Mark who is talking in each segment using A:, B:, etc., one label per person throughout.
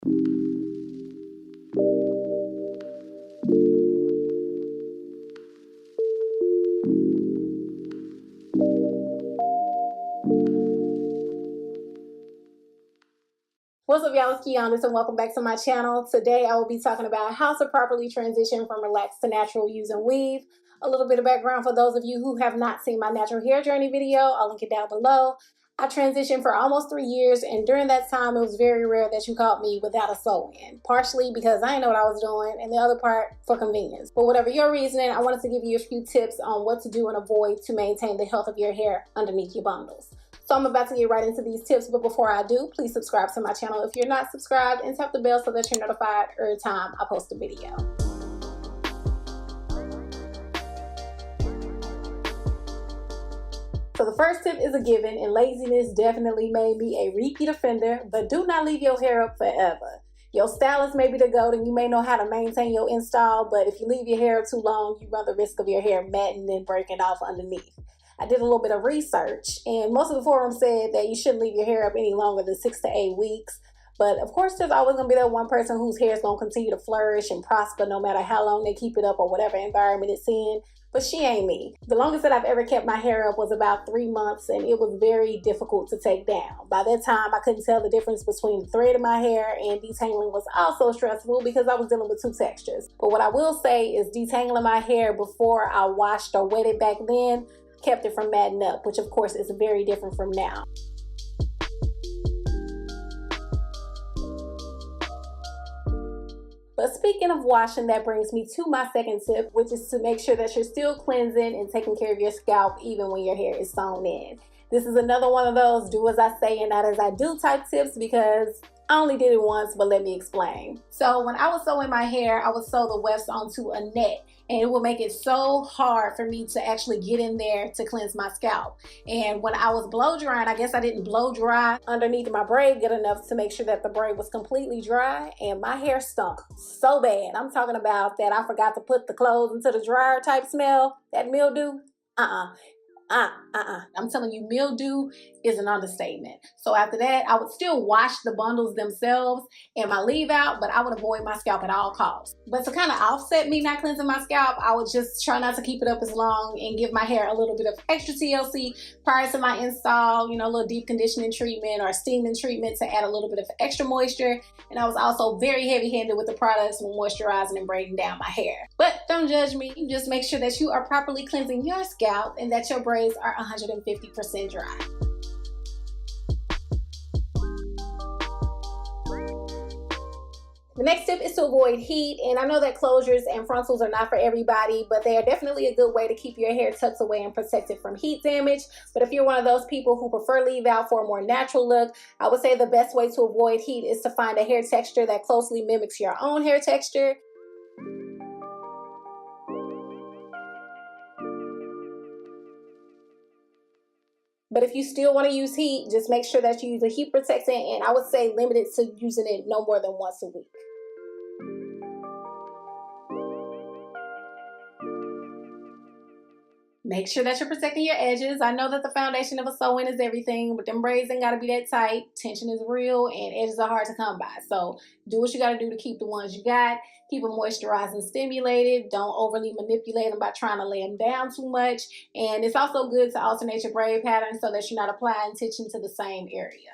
A: What's up, y'all? It's Quijuandas and welcome back to my channel. Today I will be talking about how to properly transition from relaxed to natural using weave. A little bit of background for those of you who have not seen my natural hair journey video, I'll link it down below. I transitioned for almost 3 years, and during that time it was very rare that you caught me without a sew-in. Partially because I didn't know what I was doing, and the other part for convenience. But whatever your reasoning, I wanted to give you a few tips on what to do and avoid to maintain the health of your hair underneath your bundles. So I'm about to get right into these tips, but before I do, please subscribe to my channel if you're not subscribed and tap the bell so that you're notified every time I post a video. So the first tip is a given, and laziness definitely made me a repeat offender, but do not leave your hair up forever. Your stylist may be the GOAT and you may know how to maintain your install, but if you leave your hair too long, you run the risk of your hair matting and breaking off underneath. I did a little bit of research, and most of the forums said that you shouldn't leave your hair up any longer than 6 to 8 weeks. But of course, there's always going to be that one person whose hair is going to continue to flourish and prosper no matter how long they keep it up or whatever environment it's in. But she ain't me. The longest that I've ever kept my hair up was about 3 months, and it was very difficult to take down. By that time, I couldn't tell the difference between the thread of my hair, and detangling was also stressful because I was dealing with 2 textures. But what I will say is detangling my hair before I washed or wetted back then kept it from matting up, which of course is very different from now. But speaking of washing, that brings me to my second tip, which is to make sure that you're still cleansing and taking care of your scalp even when your hair is sewn in. This is another one of those do as I say and not as I do type tips because I only did it once, but let me explain. So when I was sewing my hair, I would sew the wefts onto a net, and it would make it so hard for me to actually get in there to cleanse my scalp. And when I was blow drying, I guess I didn't blow dry underneath my braid good enough to make sure that the braid was completely dry, and my hair stunk so bad. I'm talking about that I forgot to put the clothes into the dryer type smell, that mildew. I'm telling you, mildew is an understatement. So after that, I would still wash the bundles themselves and my leave out, but I would avoid my scalp at all costs. But to kind of offset me not cleansing my scalp, I would just try not to keep it up as long and give my hair a little bit of extra TLC prior to my install, you know, a little deep conditioning treatment or steaming treatment to add a little bit of extra moisture. And I was also very heavy-handed with the products when moisturizing and braiding down my hair. But don't judge me, just make sure that you are properly cleansing your scalp and that your braids are 150% dry. The next tip is to avoid heat, and I know that closures and frontals are not for everybody, but they are definitely a good way to keep your hair tucked away and protected from heat damage. But if you're one of those people who prefer leave out for a more natural look, I would say the best way to avoid heat is to find a hair texture that closely mimics your own hair texture. But if you still want to use heat, just make sure that you use a heat protectant, and I would say limit it to using it no more than once a week. Make sure that you're protecting your edges. I know that the foundation of a sew-in is everything, but them braids ain't got to be that tight. Tension is real and edges are hard to come by. So do what you got to do to keep the ones you got. Keep them moisturized and stimulated. Don't overly manipulate them by trying to lay them down too much. And it's also good to alternate your braid pattern so that you're not applying tension to the same area.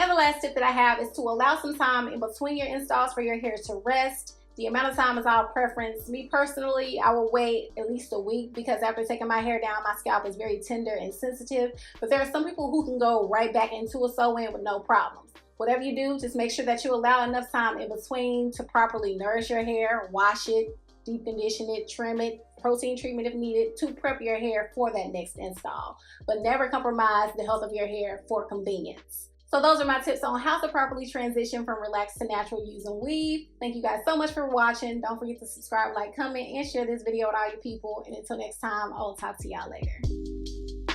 A: And the last tip that I have is to allow some time in between your installs for your hair to rest. The amount of time is all preference. Me personally, I will wait at least a week because after taking my hair down, my scalp is very tender and sensitive. But there are some people who can go right back into a sew-in with no problems. Whatever you do, just make sure that you allow enough time in between to properly nourish your hair, wash it, deep condition it, trim it, protein treatment if needed to prep your hair for that next install. But never compromise the health of your hair for convenience. So those are my tips on how to properly transition from relaxed to natural using weave. Thank you guys so much for watching. Don't forget to subscribe, like, comment, and share this video with all your people. And until next time, I'll talk to y'all later.